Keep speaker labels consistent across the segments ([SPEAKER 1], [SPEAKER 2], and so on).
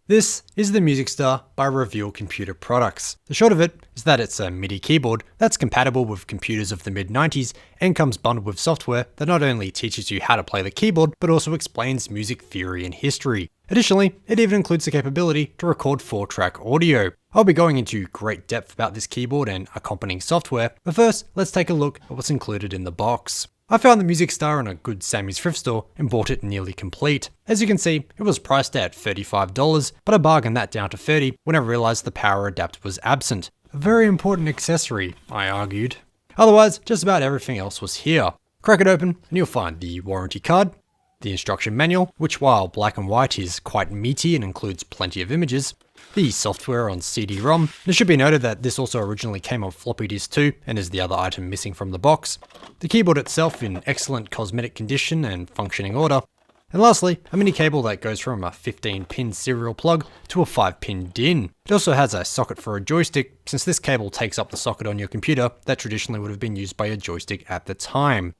[SPEAKER 1] This is the MusicStar by Reveal Computer Products. The short of it is that it's a MIDI keyboard that's compatible with computers of the mid-90s and comes bundled with software that not only teaches you how to play the keyboard, but also explains music theory and history. Additionally, it even includes the capability to record 4-track audio. I'll be going into great depth about this keyboard and accompanying software, but first, let's take a look at what's included in the box. I found the MusicStar in a good Sammy's thrift store and bought it nearly complete. As you can see, it was priced at $35, but I bargained that down to $30 when I realized the power adapter was absent. A very important accessory, I argued. Otherwise, just about everything else was here. Crack it open and you'll find the warranty card, the instruction manual, which while black and white is quite meaty and includes plenty of images, the software on CD-ROM, and it should be noted that this also originally came on floppy disk too, and is the other item missing from the box, the keyboard itself in excellent cosmetic condition and functioning order, and lastly, a mini cable that goes from a 15-pin serial plug to a 5-pin DIN. It also has a socket for a joystick, since this cable takes up the socket on your computer that traditionally would have been used by a joystick at the time.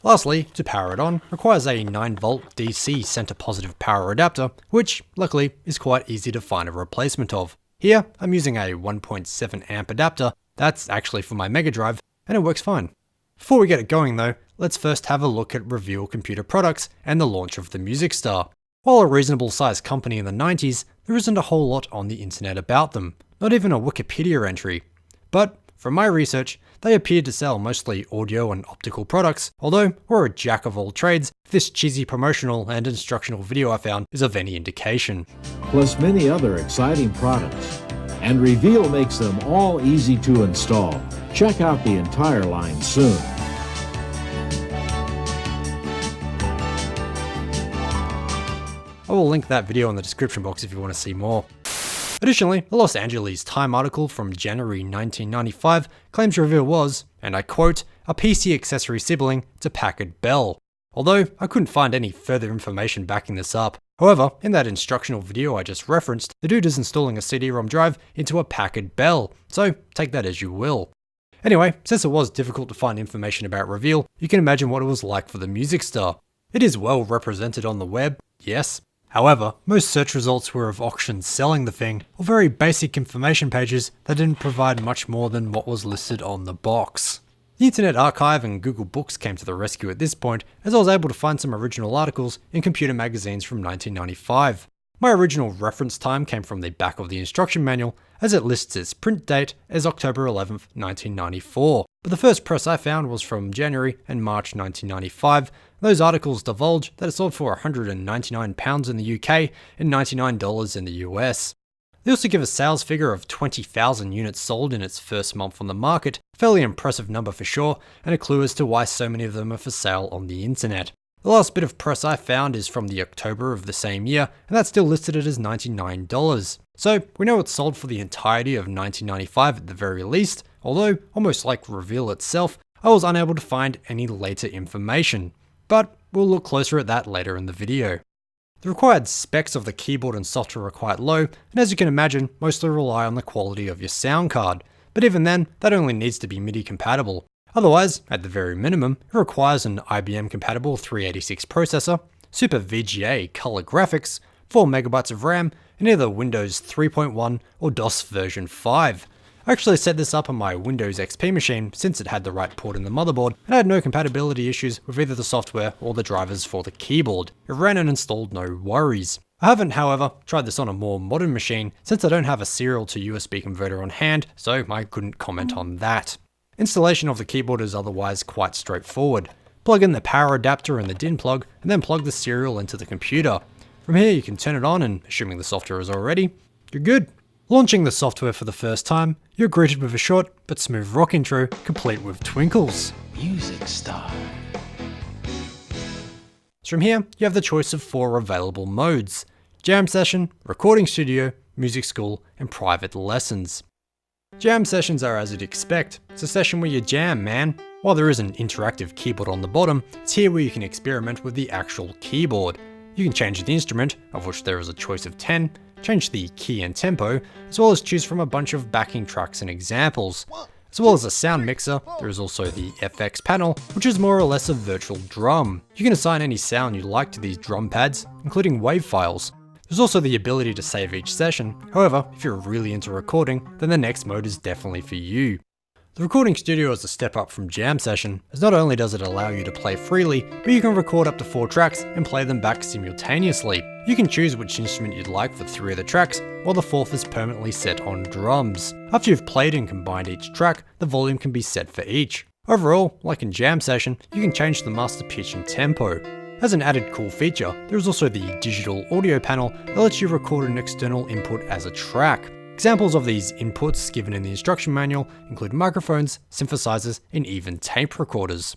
[SPEAKER 1] Lastly, to power it on, requires a 9V DC center positive power adapter, which, luckily, is quite easy to find a replacement of. Here, I'm using a 1.7 amp adapter, that's actually for my Mega Drive, and it works fine. Before we get it going though, let's first have a look at Reveal Computer Products and the launch of the MusicStar. While a reasonable sized company in the 90s, there isn't a whole lot on the internet about them, not even a Wikipedia entry. But from my research, they appeared to sell mostly audio and optical products, although we're a jack of all trades, this cheesy promotional and instructional video I found is of any indication.
[SPEAKER 2] Plus many other exciting products. And Reveal makes them all easy to install. Check out the entire line soon.
[SPEAKER 1] I will link that video in the description box if you want to see more. Additionally, a Los Angeles Time article from January 1995 claims Reveal was, and I quote, a PC accessory sibling to Packard Bell. Although I couldn't find any further information backing this up. However, in that instructional video I just referenced, the dude is installing a CD-ROM drive into a Packard Bell, so take that as you will. Anyway, since it was difficult to find information about Reveal, you can imagine what it was like for the MusicStar. It is well represented on the web, yes. However, most search results were of auctions selling the thing, or very basic information pages that didn't provide much more than what was listed on the box. The Internet Archive and Google Books came to the rescue at this point, as I was able to find some original articles in computer magazines from 1995. My original reference time came from the back of the instruction manual, as it lists its print date as October 11th, 1994. But the first press I found was from January and March 1995. Those articles divulge that it sold for £199 in the UK and $99 in the US. They also give a sales figure of 20,000 units sold in its first month on the market, a fairly impressive number for sure, and a clue as to why so many of them are for sale on the internet. The last bit of press I found is from the October of the same year, and that still listed it as $99. So we know it sold for the entirety of 1995 at the very least, although, almost like Reveal itself, I was unable to find any later information. But we'll look closer at that later in the video. The required specs of the keyboard and software are quite low, and as you can imagine, mostly rely on the quality of your sound card. But even then, that only needs to be MIDI compatible. Otherwise, at the very minimum, it requires an IBM compatible 386 processor, Super VGA color graphics, 4MB of RAM, and either Windows 3.1 or DOS version 5. I actually set this up on my Windows XP machine since it had the right port in the motherboard, and I had no compatibility issues with either the software or the drivers for the keyboard. It ran and installed no worries. I haven't, however, tried this on a more modern machine since I don't have a serial to USB converter on hand, so I couldn't comment on that. Installation of the keyboard is otherwise quite straightforward. Plug in the power adapter and the DIN plug, and then plug the serial into the computer. From here you can turn it on and, assuming the software is all ready, you're good. Launching the software for the first time, you're greeted with a short but smooth rock intro complete with twinkles.
[SPEAKER 3] MusicStar.
[SPEAKER 1] So from here, you have the choice of 4 available modes: Jam Session, Recording Studio, Music School, and Private Lessons. Jam sessions are as you'd expect. It's a session where you jam, man. While there is an interactive keyboard on the bottom, it's here where you can experiment with the actual keyboard. You can change the instrument, of which there is a choice of 10, change the key and tempo, as well as choose from a bunch of backing tracks and examples. As well as a sound mixer, there is also the FX panel, which is more or less a virtual drum. You can assign any sound you like to these drum pads, including wave files. There's also the ability to save each session. However, if you're really into recording, then the next mode is definitely for you. The recording studio is a step up from Jam Session, as not only does it allow you to play freely, but you can record up to 4 tracks and play them back simultaneously. You can choose which instrument you'd like for 3 of the tracks, while the 4th is permanently set on drums. After you've played and combined each track, the volume can be set for each. Overall, like in Jam Session, you can change the master pitch and tempo. As an added cool feature, there is also the digital audio panel that lets you record an external input as a track. Examples of these inputs given in the instruction manual include microphones, synthesizers, and even tape recorders.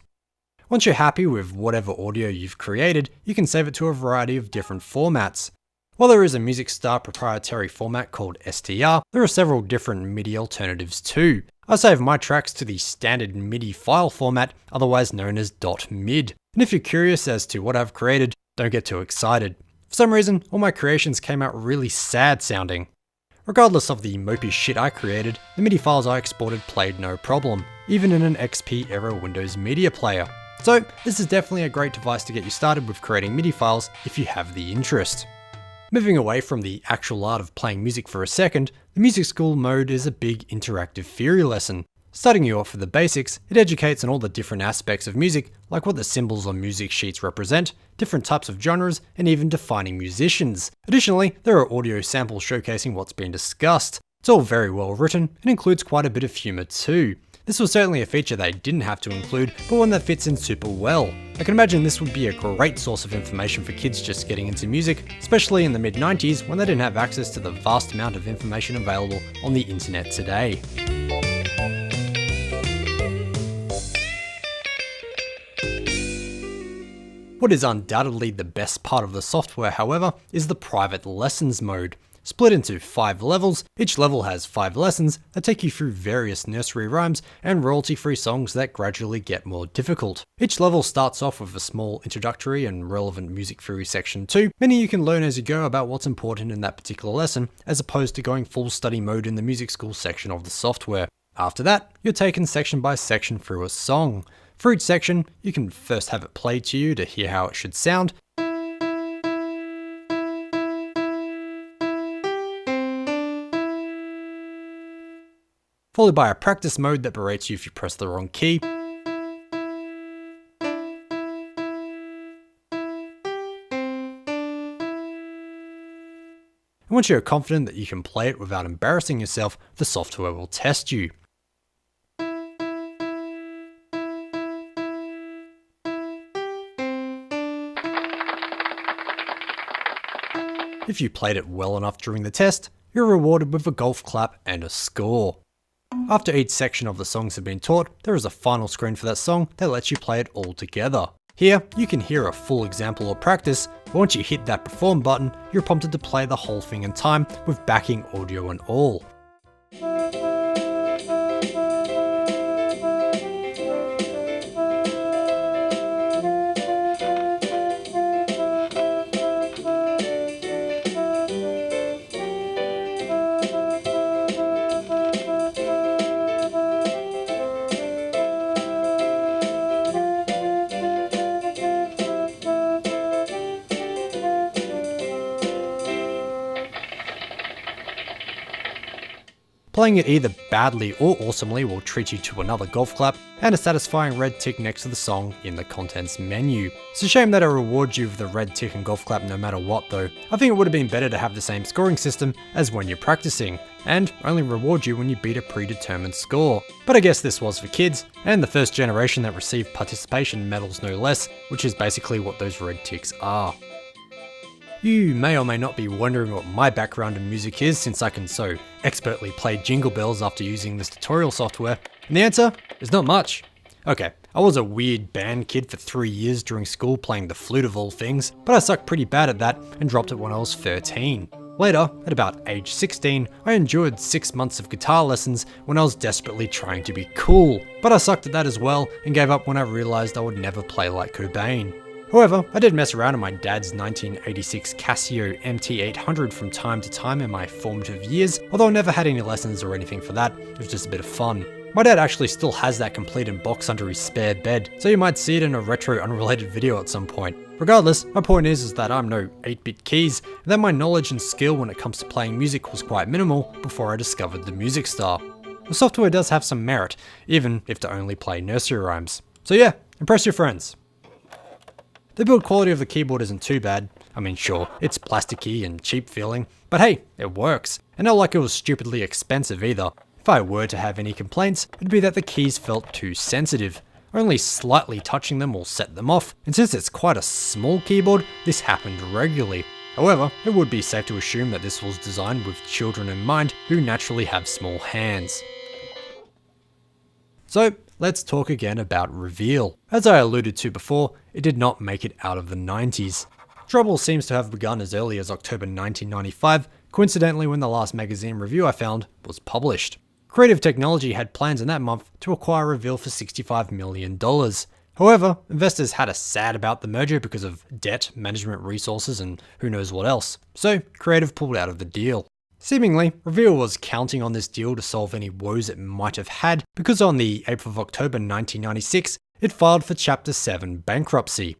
[SPEAKER 1] Once you're happy with whatever audio you've created, you can save it to a variety of different formats. While there is a MusicStar proprietary format called STR, there are several different MIDI alternatives too. I save my tracks to the standard MIDI file format, otherwise known as .mid. And if you're curious as to what I've created, don't get too excited. For some reason, all my creations came out really sad sounding. Regardless of the mopey shit I created, the MIDI files I exported played no problem, even in an XP era Windows media player. So this is definitely a great device to get you started with creating MIDI files if you have the interest. Moving away from the actual art of playing music for a second, the music school mode is a big interactive theory lesson. Starting you off with the basics, it educates on all the different aspects of music, like what the symbols on music sheets represent, different types of genres, and even defining musicians. Additionally, there are audio samples showcasing what's been discussed. It's all very well written, and includes quite a bit of humour too. This was certainly a feature they didn't have to include, but one that fits in super well. I can imagine this would be a great source of information for kids just getting into music, especially in the mid-90s when they didn't have access to the vast amount of information available on the internet today. What is undoubtedly the best part of the software, however, is the private lessons mode. Split into 5 levels, each level has 5 lessons that take you through various nursery rhymes and royalty-free songs that gradually get more difficult. Each level starts off with a small introductory and relevant music theory section too, meaning you can learn as you go about what's important in that particular lesson, as opposed to going full study mode in the music school section of the software. After that, you're taken section by section through a song. For each section, you can first have it played to you to hear how it should sound, followed by a practice mode that berates you if you press the wrong key, and once you're confident that you can play it without embarrassing yourself, the software will test you. If you played it well enough during the test, you're rewarded with a golf clap and a score. After each section of the songs have been taught, there is a final screen for that song that lets you play it all together. Here, you can hear a full example or practice, but once you hit that perform button, you're prompted to play the whole thing in time with backing audio and all. Playing it either badly or awesomely will treat you to another golf clap and a satisfying red tick next to the song in the contents menu. It's a shame that it rewards you with the red tick and golf clap no matter what though. I think it would have been better to have the same scoring system as when you're practicing, and only reward you when you beat a predetermined score. But I guess this was for kids, and the first generation that received participation medals no less, which is basically what those red ticks are. You may or may not be wondering what my background in music is, since I can so expertly play jingle bells after using this tutorial software, and the answer is not much. Okay, I was a weird band kid for 3 years during school playing the flute of all things, but I sucked pretty bad at that and dropped it when I was 13. Later, at about age 16, I endured 6 months of guitar lessons when I was desperately trying to be cool, but I sucked at that as well and gave up when I realized I would never play like Cobain. However, I did mess around on my dad's 1986 Casio MT800 from time to time in my formative years, although I never had any lessons or anything for that, it was just a bit of fun. My dad actually still has that complete in box under his spare bed, so you might see it in a retro unrelated video at some point. Regardless, my point is that I'm no 8-bit keys, and that my knowledge and skill when it comes to playing music was quite minimal before I discovered the MusicStar. The software does have some merit, even if to only play nursery rhymes. So yeah, impress your friends. The build quality of the keyboard isn't too bad. I mean, sure, it's plasticky and cheap feeling, but hey, it works. And not like it was stupidly expensive either. If I were to have any complaints, it'd be that the keys felt too sensitive. Only slightly touching them will set them off, and since it's quite a small keyboard, this happened regularly. However, it would be safe to assume that this was designed with children in mind who naturally have small hands. So, let's talk again about Reveal. As I alluded to before, it did not make it out of the 90s. Trouble seems to have begun as early as October 1995, coincidentally when the last magazine review I found was published. Creative Technology had plans in that month to acquire Reveal for $65 million. However, investors had a sad about the merger because of debt, management resources, and who knows what else. So, Creative pulled out of the deal. Seemingly, Reveal was counting on this deal to solve any woes it might have had, because on the 8th of October 1996, it filed for Chapter 7 bankruptcy.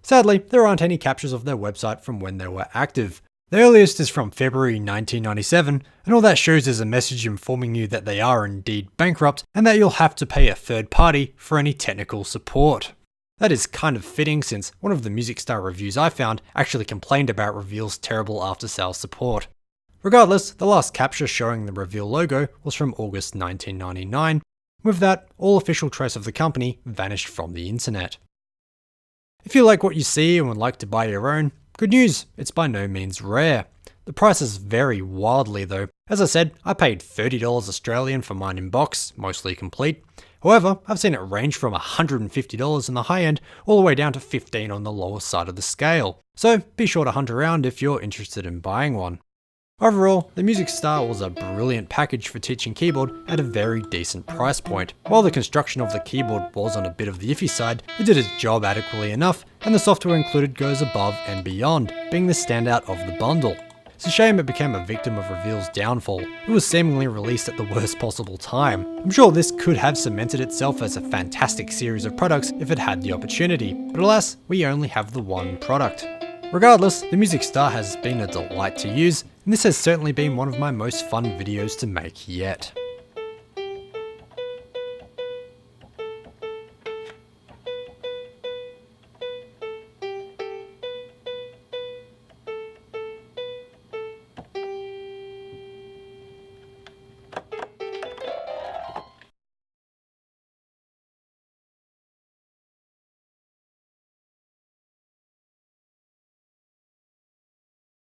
[SPEAKER 1] Sadly, there aren't any captures of their website from when they were active. The earliest is from February 1997, and all that shows is a message informing you that they are indeed bankrupt and that you'll have to pay a third party for any technical support. That is kind of fitting since one of the MusicStar reviews I found actually complained about Reveal's terrible after-sales support. Regardless, the last capture showing the Reveal logo was from August 1999. With that, all official trace of the company vanished from the internet. If you like what you see and would like to buy your own, good news, it's by no means rare. The prices vary wildly though. As I said, I paid $30 Australian for mine in box, mostly complete. However, I've seen it range from $150 in the high end all the way down to $15 on the lower side of the scale. So be sure to hunt around if you're interested in buying one. Overall, the MusicStar was a brilliant package for teaching keyboard at a very decent price point. While the construction of the keyboard was on a bit of the iffy side, it did its job adequately enough, and the software included goes above and beyond, being the standout of the bundle. It's a shame it became a victim of Reveal's downfall. It was seemingly released at the worst possible time. I'm sure this could have cemented itself as a fantastic series of products if it had the opportunity, but alas, we only have the one product. Regardless, the MusicStar has been a delight to use, and this has certainly been one of my most fun videos to make yet.